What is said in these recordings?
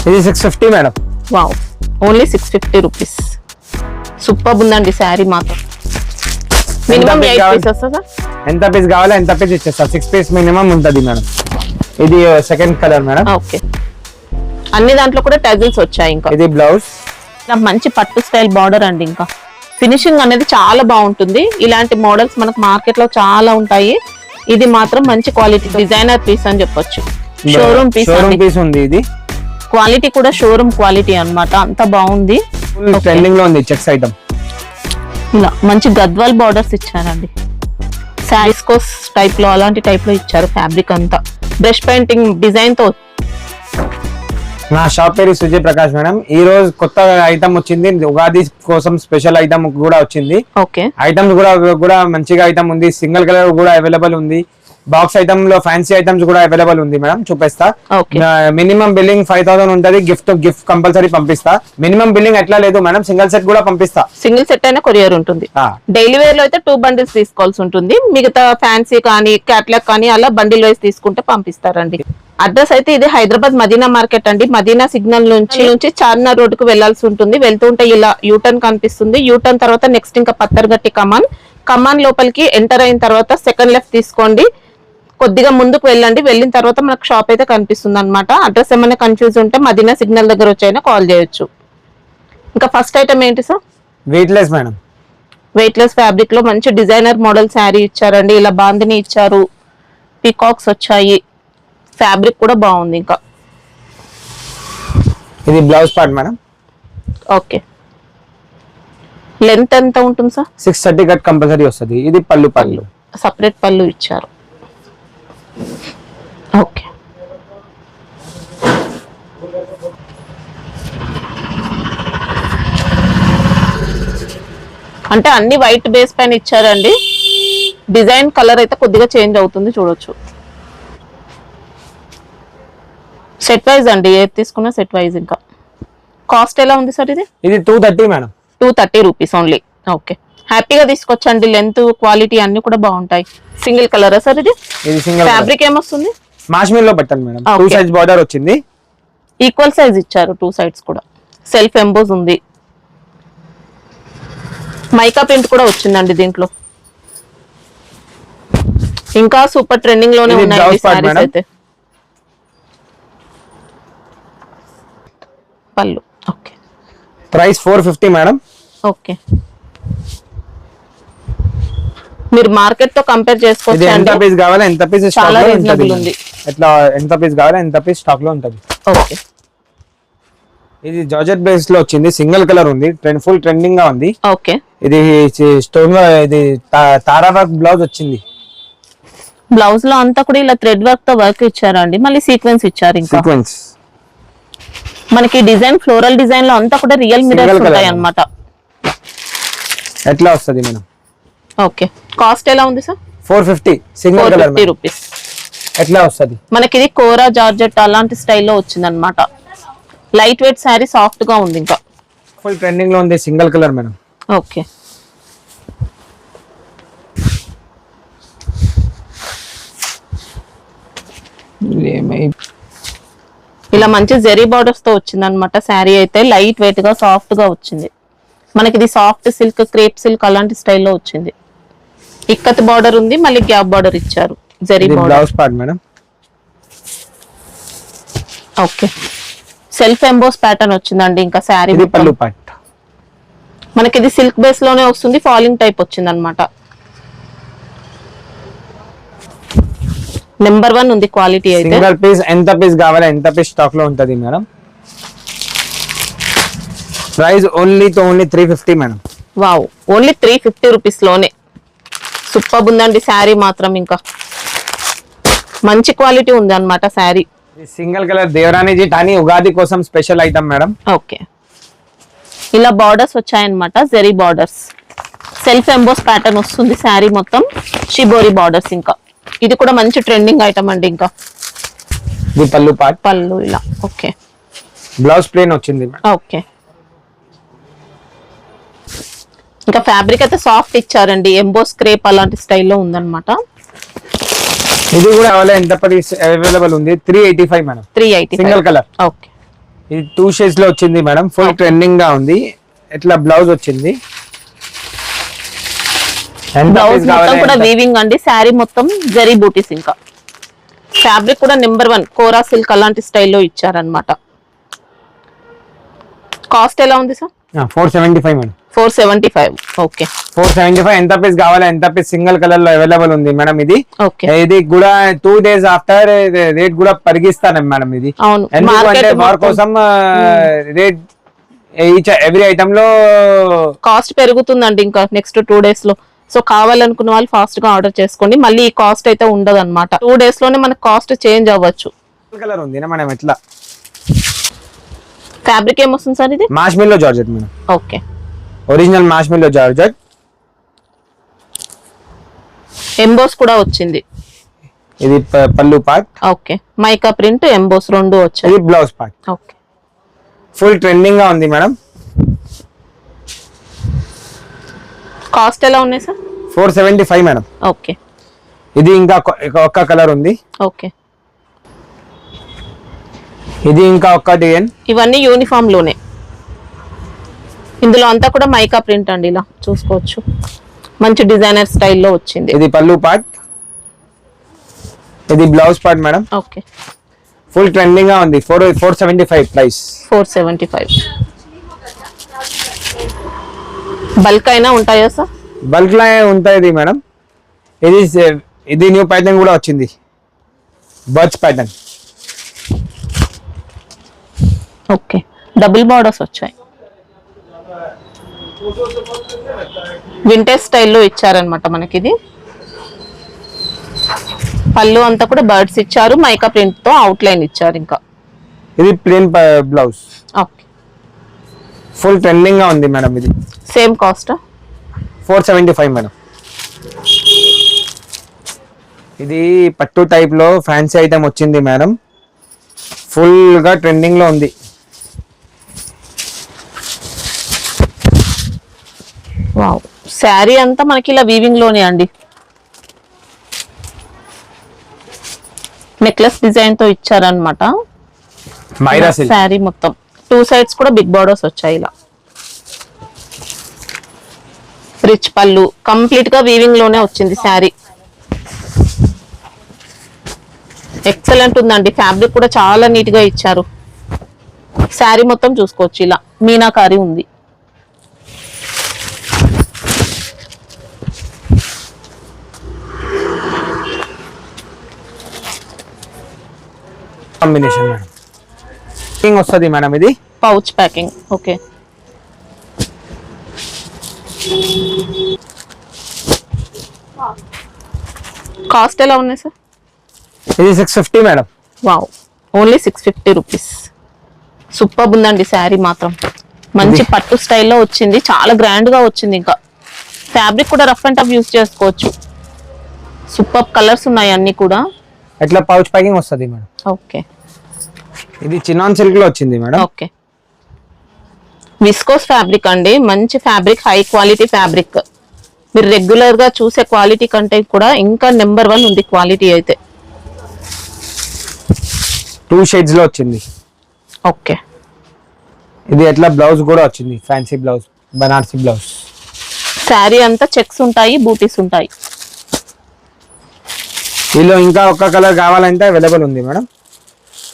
ఇది 650 madam. Wow, only 650 rupees. Super ఉందండి శారీ మాత్రం. మినిమం 8 పీసెస్ వస్తుందా? ఎంత పీస్ కావాలో ఎంత పీస్ ఇచ్చేస్తా. 6 పీస్ మినిమం ఉంటది మేడం. ఇది సెకండ్ కలర్ మేడం. ఓకే, అన్ని దాంట్లో కూడా టజిల్స్ వచ్చాయి. ఇంకా ఇది బ్లౌజ్. మంచి పట్టు స్టైల్ బార్డర్ అండి. ఇంకా ఫినిషింగ్ అనేది చాలా బాగుంటుంది. ఇలాంటి మోడల్స్ మనకు మార్కెట్ లో చాలా ఉంటాయి. ఇది మాత్రం మంచి క్వాలిటీ డిజైనర్ పీస్ అని చెప్పొచ్చు. షోరూమ్ పీస్ ఉంది. ఇది క్వాలిటీ కూడా షోరూమ్ క్వాలిటీ అన్నమాట. అంత బాగుంది. ట్రెండింగ్ లో ఉంది చెక్స్ ఐటమ్. ఇలా మంచి గద్వాల్ బార్డర్స్ ఇచ్చారండి. సారీస్కోస్ టైప్ లో అలాంటి టైప్ లో ఇచ్చారు. ఫ్యాబ్రిక్ అంతా బ్రష్ పెయింటింగ్ డిజైన్ తో. నా షాప్ పేరు సుజయ్ ప్రకాష్ మేడం. ఈ రోజు కొత్త ఐటమ్ వచ్చింది. ఉగాది కోసం స్పెషల్ ఐటమ్ కూడా వచ్చింది. ఓకే, ఐటమ్స్ కూడా మంచిగా ఐటమ్ ఉంది. సింగిల్ కలర్ కూడా అవైలబుల్ ఉంది. బాక్స్ ఐటమ్ లో ఫ్యాన్సీ ఐటమ్స్ కూడా అవైలబుల్ ఉంది మేడం. చూపిస్తా. మినిమం బిల్లింగ్ 5000 ఉంటది. గిఫ్ట్ కంపల్సరీ పంపిస్తా. మినిమం బిల్లింగ్ ఎట్లా లేదు మేడం. సింగిల్ సెట్ కూడా పంపిస్తా. సింగిల్ సెట్ అయినా కొరియర్ ఉంటుంది. డైలీ వేర్ లో అయితే 2 బండిల్స్ తీసుకోవాల్సి ఉంటుంది. మిగతా ఫ్యాన్సీ కానీ క్యాట్లాగ్ కానీ అలా బండిల్ వైస్ తీసుకుంటే పంపిస్తారండి. అడ్రస్ అయితే ఇది హైదరాబాద్ మదీనా మార్కెట్ అండి. మదీనా సిగ్నల్ నుంచి చార్మినార్ రోడ్ కు వెళ్లాల్సి ఉంటుంది. వెళ్తుంటే ఇలా యూటర్న్ కనిపిస్తుంది. యూటర్న్ తర్వాత నెక్స్ట్ ఇంకా పత్తర్గట్టి కమాన్ లోపలికి ఎంటర్ అయిన తర్వాత సెకండ్ లెఫ్ట్ తీసుకోండి. కొద్దిగా ముందుకు వెళ్ళండి. వెళ్ళిన తర్వాత మనకు షాప్ అయితే కనిపిస్తుంది అనమాట. అడ్రస్ ఏమైనా కన్ఫ్యూజ్ ఉంటే మదీనా సిగ్నల్ దగ్గర వచ్చైనా కాల్ చేయొచ్చు. ఇంకా ఫస్ట్ ఐటమ్ ఏంటి sir? Weightless madam. Weightless fabric లో మంచి డిజైనర్ మోడల్ శారీ ఇచ్చారండి. ఇలా బాందిని ఇచ్చారు. పీకాక్స్ వచ్చాయి. ఫ్యాబ్రిక్ కూడా బాగుంది. ఇంకా ఇది blouse part madam. Okay, length ఎంత ఉంటుంది సార్? 630 కట్ కంపల్సరీ వస్తుంది. ఇది పళ్ళు సపరేట్ పళ్ళు ఇచ్చారు. ఓకే, అంటే అన్ని వైట్ బేస్ పైన ఇచ్చారండి. డిజైన్ కలర్ అయితే కొద్దిగా చేంజ్ అవుతుంది, చూడొచ్చు. సెట్ వైజ్ అండి, ఏది తీసుకున్నా సెట్ వైజ్. ఇంకా కాస్ట్ ఎలా ఉంది సార్? ఇది 230 మేడం. 230 rupees only. ఓకే, హ్యాపీగా తీసుకొచ్చండి. లెంత్ క్వాలిటీ అన్ని కూడా బాగుంటాయి. సింగిల్ కలరా సార్? ఇది సింగిల్. ఫ్యాబ్రిక్ ఏమొస్తుంది? మాష్మిల్ లో పెట్టండి మేడం. 2 సైజ్ బార్డర్ వచ్చింది. ఈక్వల్ సైజ్ ఇచ్చారు 2 సైడ్స్ కూడా. సెల్ఫ్ ఎంబోజ్ ఉంది. మైకా ప్రింట్ కూడా వచ్చిందండి దీంట్లో. ఇంకా సూపర్ ట్రెండింగ్ లోనే ఉన్నాయి సారీస్ అయితే. పళ్ళు. Okay, price 450 madam. ఓకే, మీరు మార్కెట్ తో కంపేర్ చేసుకోవచ్చు. ఎంత పీస్ కావాలా ఎంత పీస్ స్టాక్ లో ఉంది. ఎట్లా ఎంత పీస్ కావాలా ఎంత పీస్ స్టాక్ లో ఉంటది. ఓకే, ఇది జార్జెట్ బేస్ లో వచ్చింది. సింగిల్ కలర్ ఉంది. ఫుల్ ట్రెండింగ్ గా ఉంది. ఓకే, ఇది స్టోన్ ఇది తారా వర్క్ బ్లౌజ్ వచ్చింది. బ్లౌజ్ లో అంతా కూడా ఇలా థ్రెడ్ వర్క్ తో వర్క్ ఇచ్చారండి. మళ్ళీ సీక్వెన్స్ ఇచ్చారు. ఇంకా సీక్వెన్స్ మనకి డిజైన్ ఫ్లోరల్ డిజైన్ లో అంతా కూడా రియల్ మిరర్స్ ఉంటాయి అన్నమాట. ఎట్లా వస్తది మేడం? ఓకే, కాస్ట్ ఎలా ఉంది సార్? 450 single colour. 450 రూపీస్. ఎట్లా వస్తది? మనకి ఇది కోరా జార్జెట్ అలాంటి స్టైల్లో వచ్చింది అనమాట. లైట్ వెయిట్ శారీ, సాఫ్ట్ గా ఉంది. ఇంకా ఫుల్ ట్రెండింగ్ లో ఉంది. Single colour madam. ఓకే, ఇలా మంచి జెరీ బార్డర్స్ తో వచ్చింది అనమాట. శారీ అయితే లైట్ వెయిట్ గా సాఫ్ట్ గా వచ్చింది. మనకి ఇది సాఫ్ట్ సిల్క్, క్రేప్ సిల్క్ అలాంటి స్టైల్లో వచ్చింది. ఇక్కత్ బార్డర్ ఉంది. మళ్ళీ గ్యాప్ బార్డర్ ఇచ్చారు. Zari border. Blouse part madam. Okay, self emboss pattern వచ్చిందండి. ఇంకా శారీ పళ్ళు పార్ట్ మనకి ఇది సిల్క్ బేస్ లోనే వస్తుంది. ఫాలింగ్ టైప్ వచ్చింది అనమాట. నెంబర్ 1 ఉంది క్వాలిటీ అయితే. సింగిల్ పీస్ ఎంత పీస్ కావాలా ఎంత పీస్ స్టాక్ లో ఉంటది madam. Price only 350 madam. Wow, only 350 rupees లోనే. సూపర్ ఉందండి శారీ మాత్రం. ఇంకా మంచి క్వాలిటీ ఉంది అన్నమాట శారీ. సింగిల్ కలర్ దేవరాని టానీ ఉగాది కోసం స్పెషల్ ఐటమ్ మేడం. ఓకే, ఇలా బార్డర్స్ వచ్చాయన్నమాట. Zari borders, self emboss pattern వస్తుంది శారీ మొత్తం. Shibori borders. ఇంకా ఇది కూడా మంచి ట్రెండింగ్ ఐటమ్ అండి. ఇంకా ఇది పళ్ళు పార్ట్. పళ్ళు ఇలా. ఓకే, బ్లౌజ్ ప్లేన్ వచ్చింది. ఓకే, ఇంకా ఫ్యాబ్రిక్ అయితే సాఫ్ట్ ఇచ్చారండి. ఎంబోస్ క్రేప్ అలాంటి స్టైల్లో ఉందన్నమాట. ఇది కూడా ఎంత పీస్ అవైలబుల్ ఉంది? 385 మేడం. 385 single colour. ఓకే, ఇది 2 షేడ్స్ లో వచ్చింది మేడం, ఫుల్ ట్రెండింగ్ గా ఉంది. ఎట్లా బ్లౌజ్ వచ్చింది, బ్లౌజ్ మొత్తం కూడా వీవింగ్ అండి, శారీ మొత్తం జరీ బూటీస్. ఇంకా ఫ్యాబ్రిక్ కూడా నెంబర్ 1 కోరా సిల్క్ అలాంటి స్టైల్లో ఇచ్చారనమాట. కాస్ట్ ఎలా ఉంది సార్? 475 మేడం. 475. ఓకే, 475. ఎంత పీస్ కావాలి, ఎంత పీస్ సింగిల్ కలర్ లో అవైలబుల్ ఉంది మేడం. ఇది ఓకే, ఇది కూడా 2 days ఆఫ్టర్ రేట్ కూడా పరిగిస్తాను మేడం. ఇది అవును, ఎందుకంటే వారి కోసం రేట్ ఎవ్రీ ఐటమ్ లో కాస్ట్ పెరుగుతుందండి ఇంకా నెక్స్ట్ 2 days లో. సో కావాలనుకున్న వాళ్ళు ఫాస్ట్ గా ఆర్డర్ చేసుకోండి, మళ్ళీ ఈ కాస్ట్ అయితే ఉండదు అనమాట. 2 days లోనే మనకు కాస్ట్ చేంజ్ అవ్వచ్చు. కలర్ ఉంది మేడం. ఎట్లా ఫ్యాబ్రిక్ ఏమొస్తుంది సార్? ఇది మాష్మిల్లో జార్జెట్ మేడం. ఓకే, ఒరిజినల్ మాష్మిల్లో జార్జెట్. ఎంబోస్ కూడా వచ్చింది. ఇది pallu part. Okay, mica print, emboss రెండు వచ్చాయి. ఇది blouse part. Okay, full trending గా ఉంది మేడం. కాస్ట్ ఎలా ఉన్నాయి సార్? 475 మేడం. ఓకే, ఇది ఇంకా ఒక్క కలర్ ఉంది. ఓకే, ఇది ఇంకా ఒక్క డిజైన్. ఇవన్నీ యూనిఫామ్ లోనే. ఇందులో అంతా కూడా మైకా ప్రింట్ అండి, ఇలా చూసుకోవచ్చు. మంచి డిజైనర్ స్టైల్లో వచ్చింది. ఇది పల్లు పార్ట్, ఇది blouse part madam. Okay, full trending గా ఉంది. 475 ప్రైస్. 475. బల్క్ అయినా ఉంటాయా సార్? బల్క్ లో ఉంటాయి మేడం. ఇది న్యూ ప్యాటర్న్ కూడా వచ్చింది, birds pattern. Okay, double borders వచ్చాయి. వింటేజ్ స్టైల్లో ఇచ్చారనమాట మనకి. ఇది పళ్ళు అంతా కూడా బర్డ్స్ ఇచ్చారు, మైకా ప్రింట్ తో అవుట్ లైన్ ఇచ్చారు. ఇంకా ఇది plain blouse. Okay, full trending గా ఉంది మేడం. ఇది సేమ్ కాస్ట్ 475 మేడం. ఇది పట్టు టైప్ లో ఫ్యాన్సీ ఐటమ్ వచ్చింది మేడం, ఫుల్ గా ట్రెండింగ్ లో ఉంది. వావ్, శారీ అంతా మనకి ఇలా వీవింగ్ లోనే అండి. నెక్లెస్ డిజైన్ తో ఇచ్చారనమాట. మైరా సిల్క్ శారీ మొత్తం 2 sides కూడా బిగ్ బార్డర్స్ వచ్చాయి. ఇలా రిచ్ పళ్ళు, కంప్లీట్ గా వీవింగ్ లోనే వచ్చింది శారీ. ఎక్సలెంట్ ఉందండి, ఫ్యాబ్రిక్ కూడా చాలా నీట్ గా ఇచ్చారు. శారీ మొత్తం చూసుకోవచ్చు, ఇలా మీనాకారి ఉంది. Combination madam. ప్యాకింగ్ వస్తుంది మేడం. ఇది పౌచ్ ప్యాకింగ్. ఓకే, కాస్ట్ ఎలా ఉన్నాయి సార్? ఇది 650 madam. Wow, only 650 rupees. Super ఉందండి శారీ మాత్రం. మంచి పట్టు స్టైల్లో వచ్చింది, చాలా గ్రాండ్ గా వచ్చింది. ఇంకా ఫ్యాబ్రిక్ కూడా రఫ్ అండ్ టఫ్ యూజ్ చేసుకోవచ్చు. సూపర్ కలర్స్ ఉన్నాయి అన్ని కూడా. ఎట్లా పౌచ్ ప్యాకింగ్ వస్తుంది మేడం. ఓకే, ఇది చినాన్ సిల్క్ లో వచ్చింది మేడం. ఓకే, విస్కోస్ ఫ్యాబ్రిక్ అండి, మంచి ఫ్యాబ్రిక్, హై క్వాలిటీ ఫ్యాబ్రిక్. మీరు రెగ్యులర్ గా చూసే క్వాలిటీ కంటే కూడా ఇంకా నెంబర్ 1 ఉంది క్వాలిటీ అయితే. 2 షేడ్స్ లో వచ్చింది. ఓకే, ఇది ఎట్లా బ్లౌజ్ కూడా వచ్చింది, fancy blouse, Banarasi blouse. Sari అంతా చెక్స్ ఉంటాయి, బూటీస్ ఉంటాయి. దీనిలో ఇంకా ఒక్క కలర్ కావాలంటే అవైలబుల్ ఉంది మేడం.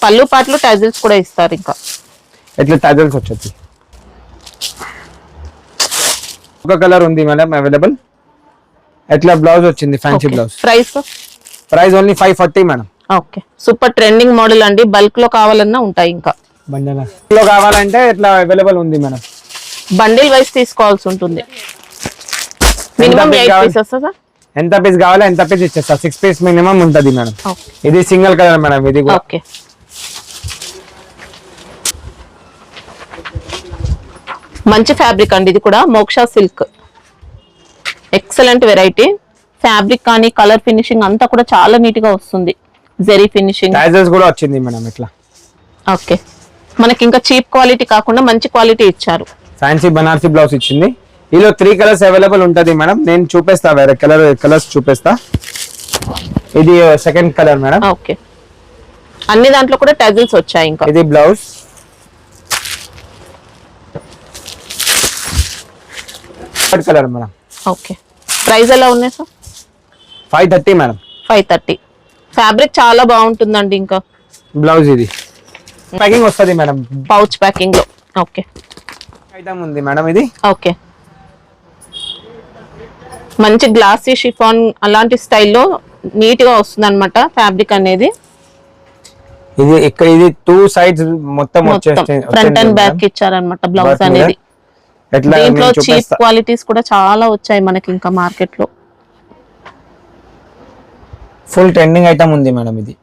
పళ్ళు పాటలు టైజిల్స్ కూడా ఇస్తారు. ఇంకా ఎట్లా టైజల్స్ వచ్చేది, ఒక కలర్ ఉంది మేడం అవైలబుల్. ఎట్లా బ్లౌజ్ వచ్చింది, fancy blouse. Price only 540 madam. Okay, super trending model అండి. బల్క్ లో కావాలన్నా ఉంటాయి. ఇంకా లో కావాలంటే ఎట్లా అవైలబుల్ ఉంది మేడం. బండిల్ వైస్ తీసుకోవాల్సి ఉంటుంది. Minimum 8 pieces. ఎంత పీస్ కావాలో ఎంత పీస్ ఇచ్చేస్తా. 6 పీస్ మినిమం ఉంటది మేడం. ఇది సింగిల్ కలర్ మేడం. ఇది ఓకే, మంచి ఫ్యాబ్రిక్ అండి. ఇది కూడా Moksha silk, excellent variety. Fabric కానీ కలర్ ఫినిషింగ్ అంతా కూడా చాలా నీట్ గా వస్తుంది. జెరీ ఫినిషింగ్, టైజల్స్ కూడా వచ్చింది మేడం. ఇట్లా ఓకే, మనకి ఇంకా చీప్ క్వాలిటీ కాకుండా మంచి క్వాలిటీ ఇచ్చారు. ఫ్యాన్సీ బనారసి బ్లౌజ్ ఇచ్చింది. ఇలా 3 కలర్స్ అవైలబుల్ ఉంటది మేడం. నేను చూపిస్తా, వేరే కలర్స్ చూపిస్తా. ఇది సెకండ్ కలర్ మేడం. ఓకే, అన్ని దాంట్లో కూడా టజిల్స్ వచ్చాయి. ఇంకా ఇది blouse, red colour madam. Okay, price ఎలా ఉన్నాయి సార్? 530 మేడం. 530. ఫ్యాబ్రిక్ చాలా బాగుంటుందండి. ఇంకా బ్లౌజ్ ఇది ప్యాకింగ్ వస్తుంది మేడం, పౌచ్ ప్యాకింగ్ లో. ఓకే, ఐటమ్ ఉంది మేడం ఇది. ఓకే, మంచి గ్లాసీ షిఫాన్ అలాంటి స్టైల్లో నీట్ గా వస్తుంది అనమాట ఫ్యాబ్రిక్ అనేది. ఇది ఇక్కడ ఇది 2 సైడ్స్ మొత్తం ఫ్రంట్ అండ్ బ్యాక్ ఇచ్చారనమాట బ్లౌజ్ అనేది. దీంట్లో చీప్ క్వాలిటీస్ కూడా చాలా వచ్చాయి మనకి ఇంకా మార్కెట్ లో. ఫుల్ ట్రెండింగ్ ఐటమ్ ఉంది మేడం ఇది.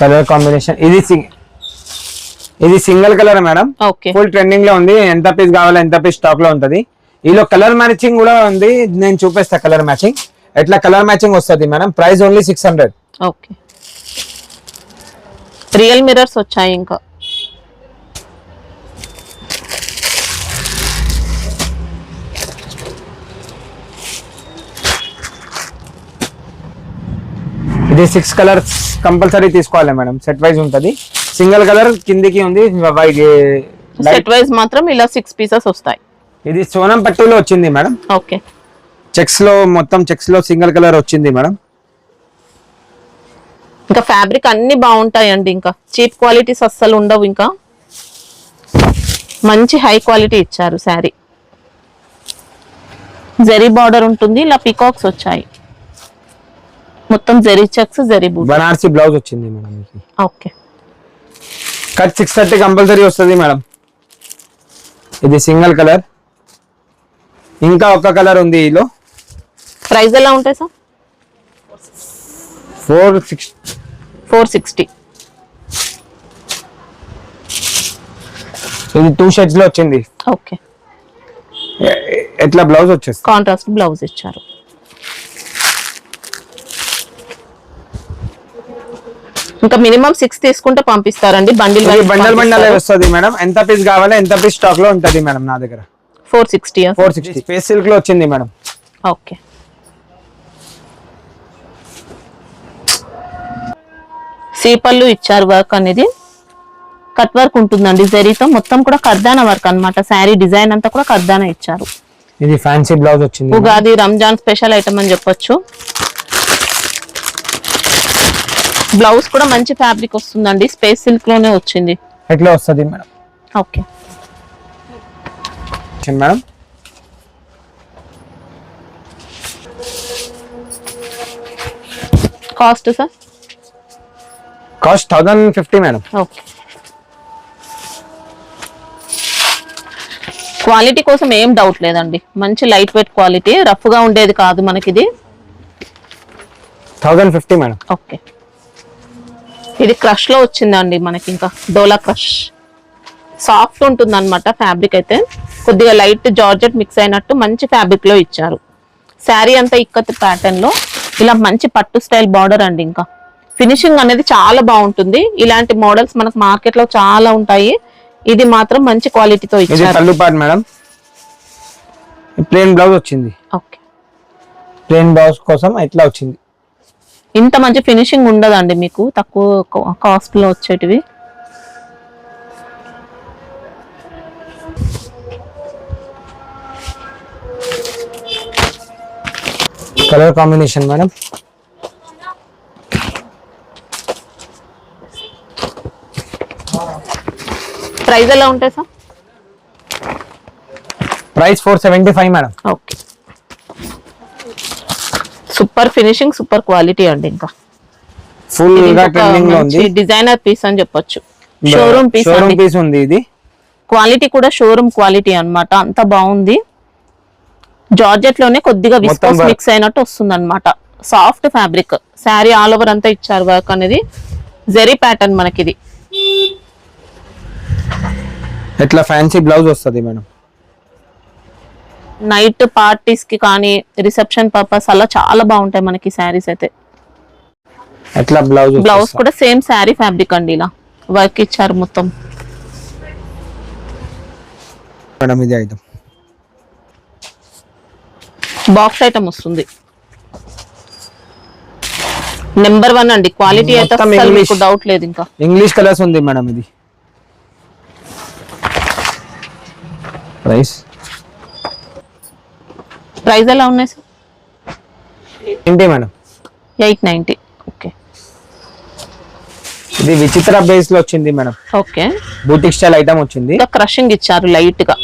కలర్ కాంబినేషన్ ఇది single colour madam. Full trending లో ఉంది. ఎంత పీస్ కావాలో ఎంత పీస్ స్టాక్ లో ఉంటది. ఈలో కలర్ మ్యాచింగ్ కూడా ఉంది, నేను చూపిస్తా కలర్ మ్యాచింగ్. ఎట్లా కలర్ మ్యాచింగ్ వస్తుంది madam. Price only 600. Okay, real mirrors వచ్చాయి ఇంకా. ఇది 6 కలర్స్ కంపల్సరీ తీసుకోవాలి మేడం. సెట్ వైజ్ ఉంటది. సింగిల్ కలర్ కిందికి ఉంది, సెట్ వైజ్ మాత్రం ఇలా 6 పీసెస్ వస్తాయి. ఇది సోనం పట్టులో వచ్చింది మేడం. ఓకే, చెక్స్ లో మొత్తం చెక్స్ లో సింగిల్ కలర్ వచ్చింది మేడం. ఇంకా ఫ్యాబ్రిక్ అన్ని బాగుంటాయండి. ఇంకా చీప్ క్వాలిటీస్ అస్సలు ఉండవు. ఇంకా మంచి హై క్వాలిటీ ఇచ్చారు శారీ. జరీ బార్డర్ ఉంటుంది, ఇలా పికాక్స్ వచ్చాయి. మొత్తం zari checks, zari boot. Banarasi blouse వచ్చింది మేడం. ఓకే, కట్ 630 కంపల్సరీ వస్తుంది మేడం. ఇది సింగిల్ కలర్, ఇంకా ఒక కలర్ ఉంది ఈలో. ప్రైస్ ఎలా ఉంటాయి సార్? 460. ఇది 2 షేడ్స్ లో వచ్చింది. ఓకే, ఎట్లా బ్లౌజ్ వచ్చేస్తుంది, కాంట్రాస్ట్ బ్లౌజ్ ఇచ్చారు. ఇంకా మినిమం 6 తీసుకుంటే పంపిస్తారండి. బండిల్ బండల్ వస్తుంది మేడం. ఎంత పీస్ కావాలో ఎంత పీస్ స్టాక్ లో ఉంటది మేడం నా దగ్గర. 460. స్పేస్ సిల్క్ లో వచ్చింది మేడం. ఓకే, సీపల్లు ఇచ్చారు. వర్క్ అనేది కట్ వర్క్ ఉంటుందండి జరీతో. మొత్తం కూడా కర్దానా వర్క్ అన్నమాట. శారీ డిజైన్ అంతా కూడా కర్దానా ఇచ్చారు. ఇది ఫ్యాన్సీ బ్లౌజ్ వచ్చింది. ఉగాది రంజాన్ స్పెషల్ ఐటమ్ అని చెప్పొచ్చు. బ్లౌజ్ కూడా మంచి ఫ్యాబ్రిక్ వస్తుందండి. స్పేస్ సిల్క్ లోనే వచ్చింది. ఎట్లా వస్తుంది madam. Okay madam, cost sir? Cost 1050 madam. Okay, quality కోసం ఏం డౌట్ లేదండి. మంచి లైట్ వెయిట్ క్వాలిటీ, రఫ్ గా ఉండేది కాదు మనకి. ఇది 1050 మేడం. ఓకే, ఇది క్రష్ లో వచ్చిందండి మనకి. ఇంకా డోలా క్రష్ సాఫ్ట్ ఉంటుంది అనమాట. ఫ్యాబ్రిక్ అయితే కొద్దిగా లైట్ జార్జెట్ మిక్స్ అయినట్టు మంచి ఫ్యాబ్రిక్ లో ఇచ్చారు. శారీ అంతా ఇక్కత్ ప్యాటర్న్ లో ఇలా మంచి పట్టు స్టైల్ బార్డర్ అండి. ఇంకా ఫినిషింగ్ అనేది చాలా బాగుంటుంది. ఇలాంటి మోడల్స్ మనకు మార్కెట్ లో చాలా ఉంటాయి. ఇది మాత్రం మంచి క్వాలిటీతో ఇచ్చారు. పళ్ళు పార్ట్ మేడం. ప్లెయిన్ బ్లౌజ్ వచ్చింది. ఓకే, ప్లెయిన్ బ్లౌజ్ కోసం ఇట్లా వచ్చింది. ఇంత మంచి ఫినిషింగ్ ఉండదండి మీకు తక్కువ కాస్ట్ లో వచ్చేటివి. Colour combination madam. ప్రైస్ ఎలా ఉంటాయి sir? Price 475 madam. Okay, super finishing, super quality అండి. ఇంకా ఫుల్ గా ట్రెండింగ్ లో ఉంది. డిజైనర్ పీస్ అని చెప్పొచ్చు. షోరూమ్ పీస్ ఉంది. ఇది క్వాలిటీ కూడా షోరూమ్ క్వాలిటీ అన్నమాట. అంత బాగుంది. జార్జెట్ లోనే కొద్దిగా విస్కోస్ మిక్స్ అయినట్టు వస్తుంది అనమాట. Soft fabric. Sari all over అంతా ఇచ్చారు వర్క్ అనేది. జెరీ ప్యాటర్న్ మనకి. ఇది ఎట్లా ఫ్యాన్సీ బ్లౌజ్ వస్తుంది మేడం. నైట్ పార్టీస్ కి కానీ రిసెప్షన్ పర్పస్ అలా చాలా బాగుంటాయి మనకి శారీస్ అయితే. ఎట్లా బ్లౌజ్ కూడా సేమ్ శారీ ఫ్యాబ్రిక్ అండి. ఇలా వర్క్ ఇచ్చారు మొత్తం. మేడం ఇది ఐటమ్ బాక్స్ ఐటమ్ వస్తుంది. నెంబర్ 1 అండి. క్వాలిటీ అయితే అసలు మీకు డౌట్ లేదు. ఇంకా ఇంగ్లీష్ కలర్స్ ఉంది మేడం. ఇది ప్రైస్ ఎలా ఉన్నాయి సార్? ఏంటి మేడం? 890. ఓకే. ఇది విచిత్ర బేస్ లో వచ్చింది madam. Okay. Boutique style item వచ్చింది. క్రషింగ్ ఇచ్చారు లైట్ గా.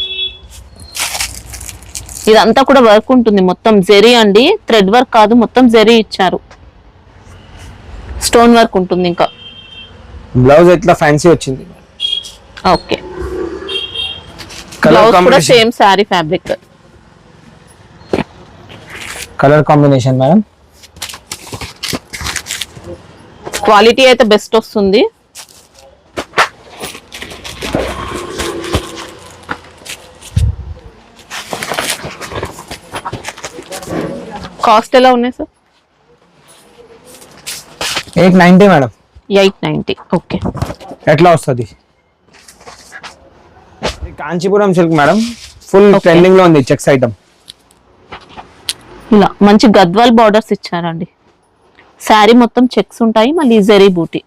ఇదంతా కూడా వర్క్ ఉంటుంది, మొత్తం జెరీ అండి, థ్రెడ్ వర్క్ కాదు, మొత్తం జెరీ ఇచ్చారు. స్టోన్ వర్క్ ఉంటుంది. ఇంకా బ్లౌజ్ ఎట్లా ఫ్యాన్సీ వచ్చింది. ఓకే. బ్లౌజ్ కూడా same sorry fabric. Colour combination madam. Quality అయితే బెస్ట్ వస్తుంది. కాస్ట్ ఎలా ఉన్నాయి సార్? 890 మేడం. 890. ఓకే. ఎట్లా వస్తుంది? Kanchipuram silk madam, full trending లో ఉంది. చెక్స్ ఐటమ్ ఇలా మంచి గద్వాల్ బార్డర్స్ ఇచ్చారండి. శారీ మొత్తం చెక్స్ ఉంటాయి, మళ్ళీ జరీ బూటీ.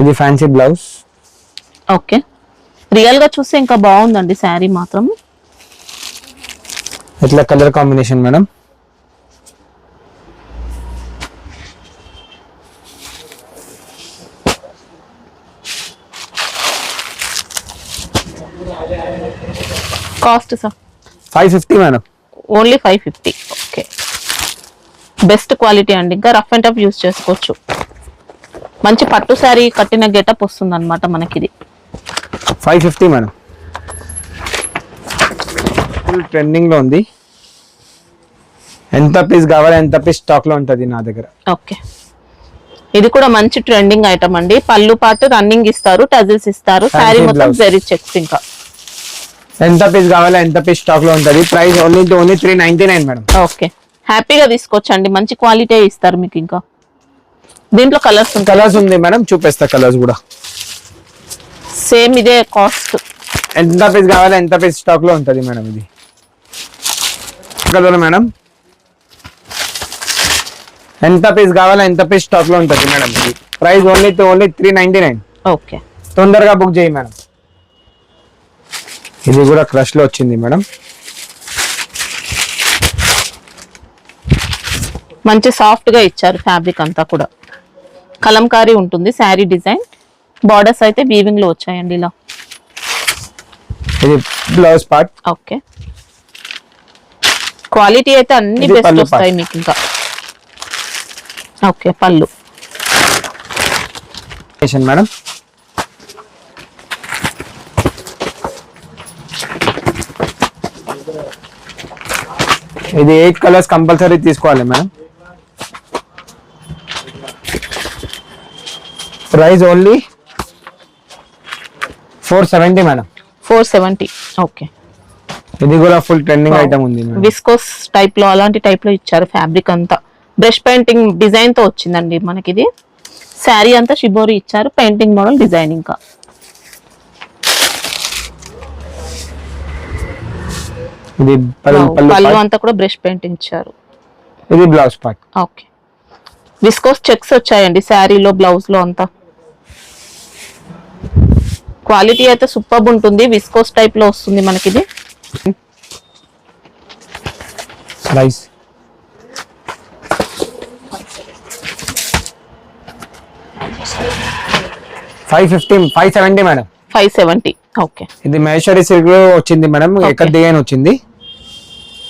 ఇది ఫ్యాన్సీ బ్లౌజ్. ఓకే. రియల్ గా చూస్తే ఇంకా బాగుందండి శారీ మాత్రం. ఇట్లా colour combination madam. Cost sir? 550 madam. Only 550. Okay. Best quality అండి, ఇంకా రఫ్ అండ్ టఫ్ యూస్ చేసుకోవచ్చు. మంచి పట్టు శారీ కట్టిన గెటప్ వస్తుంది అనమాట మనకి. ఇది 550 మేడం. ఫుల్ ట్రెండింగ్ లో ఉంది. ఎంత పీస్ కావాలి ఎంత పీస్ స్టాక్ లో ఉంటది నా దగ్గర. ఓకే. ఇది కూడా మంచి ట్రెండింగ్ ఐటమ్ అండి. పళ్ళు పాటు రన్నింగ్ ఇస్తారు, టజిల్స్ ఇస్తారు, శారీ మొత్తం జరీ చెక్స్. ఇంకా ఎంత పీస్ కావాలి ఎంత పీస్ స్టాక్ లో ఉంటది. Price only 399 madam. ఓకే. హ్యాపీగా తీసుకోవచ్చండి, మంచి క్వాలిటీ ఇస్తారు మీకు. ఇంకా దీంట్లో కలర్స్ ఉంది మేడం, చూపిస్తా కలర్స్ కూడా. సేమ్ ఇదే కాస్ట్. ఎంత పీస్ కావాలి ఎంత పీస్ స్టాక్ లో ఉంటది మేడం. ఇది కలర్ మేడం. ఎంత పీస్ కావాలి ఎంత పీస్ స్టాక్ లో ఉంటది మేడం. ఇది ప్రైస్ ఓన్లీ 399. ఓకే. తొందరగా బుక్ చేయి మేడం. ఇది కూడా క్రష్ లో వచ్చింది మేడం. మంచి సాఫ్ట్ గా ఇచ్చారు ఫ్యాబ్రిక్ అంతా కూడా. కలంకారీ ఉంటుంది శారీ డిజైన్. బార్డర్స్ అయితే వీవింగ్ లో వచ్చాయండి ఇలా. ఇది బ్లౌజ్ పార్ట్. ఓకే. క్వాలిటీ అయితే అన్ని బెస్ట్ వస్తాయి మీకు. ఇంకా ఓకే. పళ్ళు మేడం. ఇది 8 కలర్స్ కంపల్సరీ తీసుకోవాలి madam. Price only 470 madam. 470. Okay. ఇది కూడా ఫుల్ ట్రెండింగ్ ఐటమ్ ఉంది. విస్కోస్ టైప్ లో అలాంటి టైప్ లో ఇచ్చారు ఫ్యాబ్రిక్ అంతా. బ్రష్ పెయింటింగ్ డిజైన్ తో వచ్చిందండి మనకి. ఇది శారీ అంతా షిబోరి ఇచ్చారు, పెయింటింగ్ మోడల్ డిజైన్. ఇంకా ఇది పళ్ళు అంతా కూడా బ్రష్ పెయింటింగ్ ఇచ్చారు. ఇది blouse part. Okay. Viscose checks వచ్చాయండి శారీలో, బ్లౌజ్ లో అంతా. క్వాలిటీ అయితే సూపర్ ఉంటుంది, విస్కోస్ టైప్ లో వస్తుంది మనకి. ఇది ప్రైస్ 570 మేడం. 570. ఓకే. ఇది మహేశ్వరి సిల్క్ లో వచ్చింది మేడం. ఎక్కడ డిజైన్ వచ్చింది.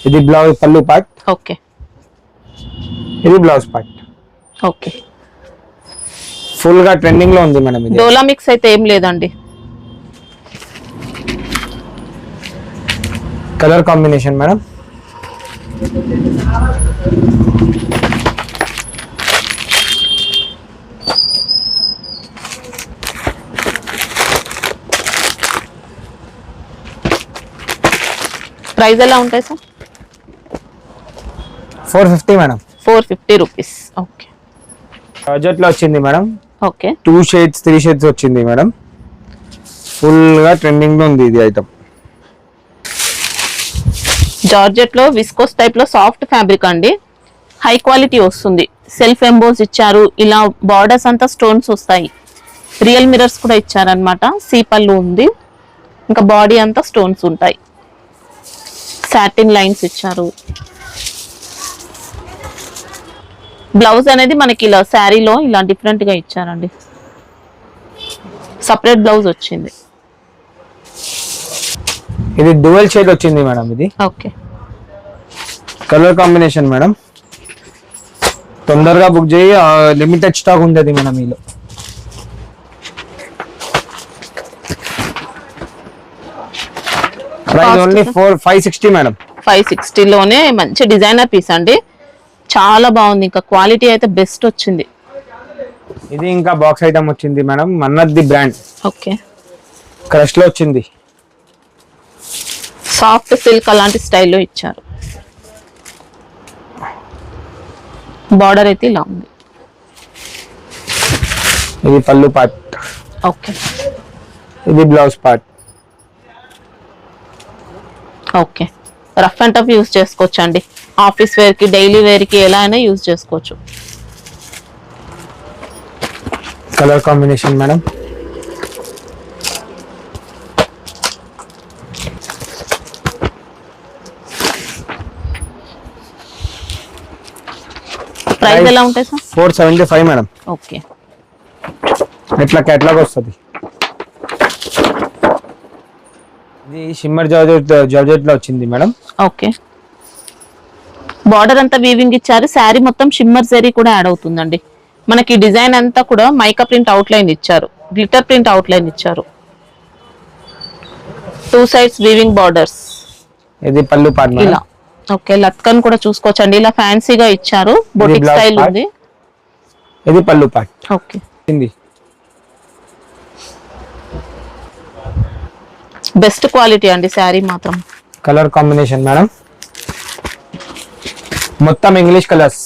ఇది బ్లౌజ్ పళ్ళు పార్ట్. ఓకే. ఇది బ్లౌజ్ పార్ట్. ఓకే. ఫుల్ గా ట్రెండింగ్ లో ఉంది మేడం. ఇది డోలా మిక్స్ అయితే ఏం లేదండి. Colour combination madam. ప్రైస్ ఎలా ఉంటాయి sir? 450 madam. 450 rupees. Okay. Budget లో వచ్చింది మేడం. ఓకే. 2 షేడ్స్ 3 షేడ్స్ వచ్చింది మేడం. ఫుల్ గా ట్రెండింగ్ లో ఉంది ఇది ఐటమ్. జార్జెట్ లో విస్కోస్ టైప్ లో సాఫ్ట్ ఫ్యాబ్రిక్ అండి. హై క్వాలిటీ వస్తుంది. సెల్ఫ్ ఎంబోస్ ఇచ్చారు. ఇలా బార్డర్స్ అంతా స్టోన్స్ వస్తాయి. రియల్ మిరర్స్ కూడా ఇచ్చారనమాట. సీ పళ్ళు ఉంది. ఇంకా బాడీ అంతా స్టోన్స్ ఉంటాయి, సాటిన్ లైన్స్ ఇచ్చారు. బ్లౌజ్ అనేది మనకి ఇలా శారీలో ఇలా డిఫరెంట్ గా ఇచ్చారండి, సపరేట్ బ్లౌజ్ వచ్చింది. ఇది డ్యూయల్ షేడ్ వచ్చింది మేడం. ఇది ఓకే కలర్ కాంబినేషన్ మేడం. తొందరగా బుక్ చేయి, లిమిటెడ్ స్టాక్ ఉంటుంది మేడం. మీలో ప్రైస్ ఓన్లీ 560 మేడం. 560 లోనే మంచి డిజైనర్ పీస్ అండి, చాలా బాగుంది. ఇంకా క్వాలిటీ అయితే బెస్ట్ వచ్చింది. ఇది ఇంకా బాక్స్ ఐటమ్ వచ్చింది మేడం, మన్నది బ్రాండ్. ఓకే క్రష్ లో వచ్చింది, సాఫ్ట్ సిల్క్ అలాంటి స్టైల్లో ఇచ్చారు. బార్డర్ అయితే ఇలా ఉంది. ఇది పళ్ళు పార్ట్. ఓకే ఇది blouse part. Okay rough and tough use చేసుకోవచ్చు అండి, ఆఫీస్ వేర్ కి డైలీ వేర్ కి ఎలా అయినా యూజ్ చేసుకోవచ్చు. Colour combination madam. ప్రైస్ ఎలా ఉంటాయి సార్? 475 మేడం. ఓకే ఎట్లా కేటలాగ్ వస్తుంది. ఇది షిమ్మర్ జార్జెట్ లో వచ్చింది మేడం. ఓకే బార్డర్ అంతా వీవింగ్ ఇచ్చారు, శారీ మొత్తం షిమ్మర్ జరీ కూడా యాడ్ అవుతుందండి. మనకి డిజైన్ అంతా కూడా మైకా ప్రింట్ అవుట్ లైన్ ఇచ్చారు, గ్లిటర్ ప్రింట్ అవుట్ లైన్ ఇచ్చారు, 2 సైడ్స్ వీవింగ్ బార్డర్స్. ఇది పళ్ళు పార్ట్ ఇలా. ఓకే లత్కన్ కూడా చూసుకోవచ్చండి, ఇలా ఫ్యాన్సీగా ఇచ్చారు, బొటిక్ స్టైల్ ఉంది. ఇది పళ్ళు పార్ట్. ఓకే ఇది బెస్ట్ క్వాలిటీ అండి శారీ మాత్రం. కలర్ కాంబినేషన్ మేడం, మొత్తం ఇంగ్లీష్ కలర్స్.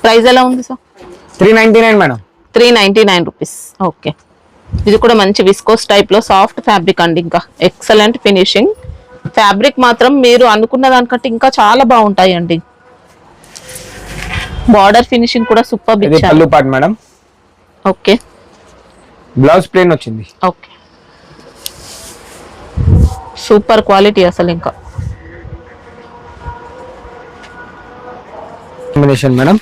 ప్రైస్ ఎలా ఉంది సార్? 399 మేడం. 399 రూపీస్. ఓకే ఇది కూడా మంచి విస్కోస్ టైప్ లో సాఫ్ట్ ఫ్యాబ్రిక్ అండి, ఇంకా ఎక్సలెంట్ ఫినిషింగ్. ఫ్యాబ్రిక్ మాత్రం మీరు అనుకున్న దానికంటే ఇంకా చాలా బాగుంటాయి అండి. బార్డర్ ఫినిషింగ్ కూడా సూపర్ ఇది పళ్ళు part madam. Okay blouse plain వచ్చింది. ఓకే సూపర్ క్వాలిటీ అసలు. ఇంకా కాంబినేషన్ మేడం.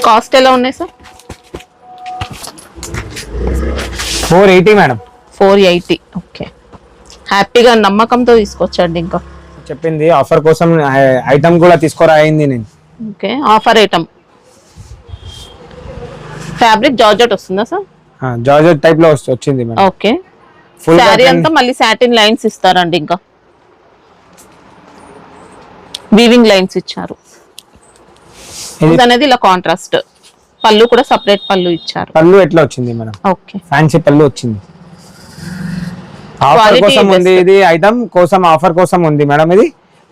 కాస్ట్ ఎలా ఉన్నాయి సార్? 480 మేడం. 480. ఓకే హ్యాపీగా నమ్మకంతో తీసుకొచ్చండి. ఇంకా చెప్పింది ఆఫర్ కోసం ఐటమ్ కూడా తీసుకురా అయింది నేను. Okay offer item. Fabric georgette వస్తుందా సార్? జార్జెట్ టైప్ లో వచ్చింది మేడం. ఓకే శారీ అంతా మళ్ళీ సాటిన్ లైన్స్ ఇస్తారండి, ఇంకా వీవింగ్ లైన్స్ ఇచ్చారు. అనేది ఇలా కాంట్రాస్ట్. పళ్ళు కూడా సపరేట్ పళ్ళు ఇచ్చారు. పళ్ళు ఎట్లా వచ్చింది మేడం? ఓకే ఫ్యాన్సీ పళ్ళు వచ్చింది. ఆఫర్ కోసం ఉంది, ఇది ఐటమ్ కోసం ఆఫర్ కోసం ఉంది మేడం. ఇది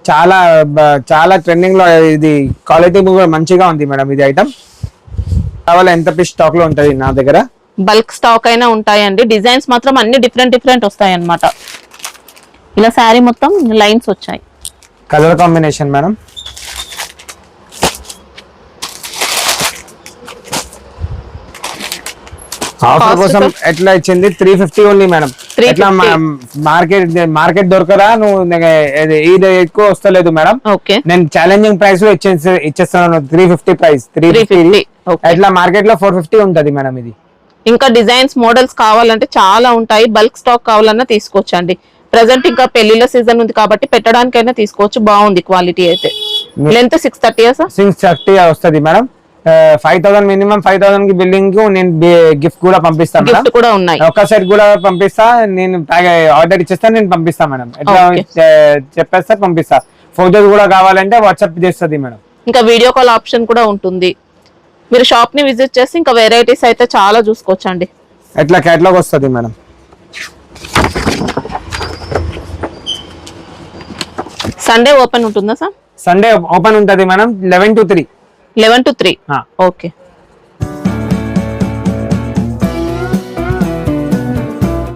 చాలా చాలా ట్రెండింగ్ లో, ఇది క్వాలిటీ కూడా మంచిగా ఉంది మేడం. ఇది ఐటమ్ కావాలి ఎంత పీస్ స్టాక్ లో ఉంటది నా దగ్గర. బల్క్ స్టాక్ అయినా ఉంటాయండి, డిజైన్స్ మాత్రం అన్ని డిఫరెంట్ డిఫరెంట్ వస్తాయి అన్నమాట. ఇలా శారీ మొత్తం లైన్స్ వచ్చాయి. Colour combination madam. ఆఫర్ కోసం ఎట్లా ఇచ్చింది? 350 ఓన్లీ మేడం. ఎట్లా మార్కెట్ దొరకరా? నువ్వు ఇది ఎక్కువ వస్తలేదు మేడం. నేను ఛాలెంజింగ్ ప్రైస్ లో ఇచ్చేస్తాను. 350 ప్రైస్. 350 ఎట్లా మార్కెట్ లో 450 ఉంటది మేడం. ఇది ఇంకా డిజైన్స్ మోడల్స్ కావాలంటే చాలా ఉంటాయి, బల్క్ స్టాక్ కావాలన్నా తీసుకోవచ్చండి. ప్రెసెంట్ ఇంకా పెళ్లిళ్ళ సీజన్ ఉంది కాబట్టి పెట్టడానికైనా తీసుకోవచ్చు. బాగుంది క్వాలిటీ అయితే. Length 630 sir? 630 వస్తుంది మేడం. 5000 మినిమం 5000 కి బిల్డింగ్ కు నేను గిఫ్ట్ కూడా పంపిస్తాను. గిఫ్ట్ కూడా ఉన్నాయి. ఒక సెట్ కూడా పంపిస్తా. నేను ఆర్డర్ ఇచ్చేస్తాను, నేను పంపిస్తా మేడం. ఎట్లా చెప్పేస్తా పంపిస్తా. ఫోటోస్ కూడా కావాలంటే వాట్సాప్ చేస్తుంది మేడం. ఇంకా వీడియో కాల్ ఆప్షన్ కూడా ఉంటుంది. మీరు షాప్ ని విజిట్ చేసి ఇంకా వెరైటీస్ అయితే చాలా చూసుకోవచ్చండి. ఎట్లా కేటలాగ్ వస్తుంది మేడం. సండే ఓపెన్ ఉంటుందా సార్? సండే ఓపెన్ ఉంటది మేడం. 11 to 3. 11 to 3. ఓకే